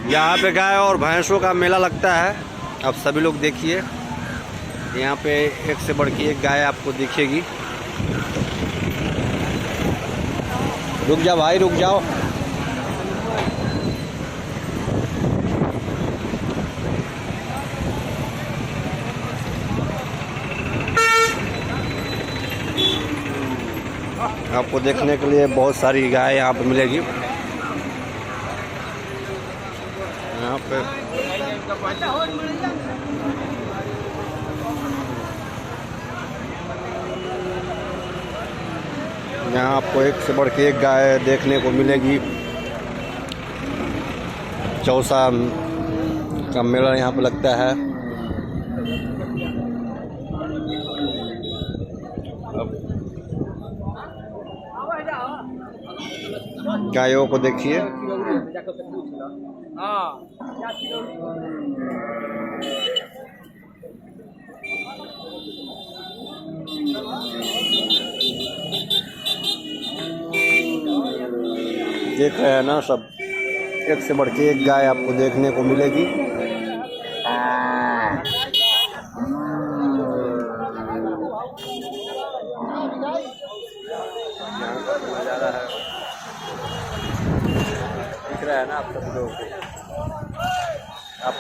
यहाँ पे गाय और भैंसों का मेला लगता है। अब सभी लोग देखिए, यहाँ पे एक से बढ़ के एक गाय आपको दिखेगी। रुक जाओ भाई, रुक जाओ। आपको देखने के लिए बहुत सारी गाय यहाँ पे मिलेगी। यहाँ पे यहाँ आपको एक से बढ़ के एक गाय देखने को मिलेगी। चौसा का मेला यहाँ पे लगता है। गायों को देखिए। देख रहे हैं ना सब, एक से बढ़ के एक गाय आपको देखने को मिलेगी। नज़ारा है, दिख रहा है ना आप सब लोगों को। आप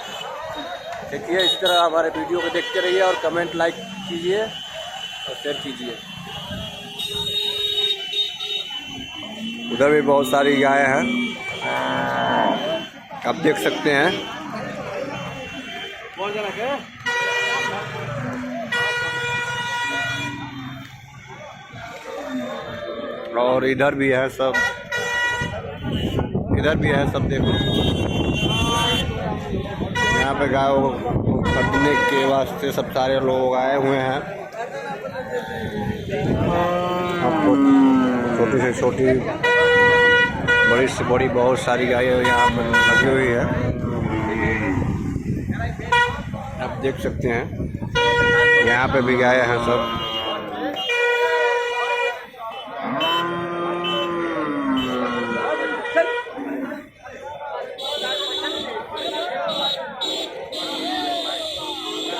देखिए, इस तरह हमारे वीडियो को देखते रहिए और कमेंट लाइक कीजिए और शेयर कीजिए। उधर भी बहुत सारी गाय हैं, आप देख सकते हैं। और इधर भी है सब, इधर भी है सब, देखो। यहाँ पे गायों को खरीदने के वास्ते सब सारे लोग आए हुए हैं। आपको छोटी से छोटी, बड़ी से बड़ी बहुत सारी गायें यहाँ पर लगी हुई है, आप देख सकते हैं। यहाँ पे भी गाय हैं सब।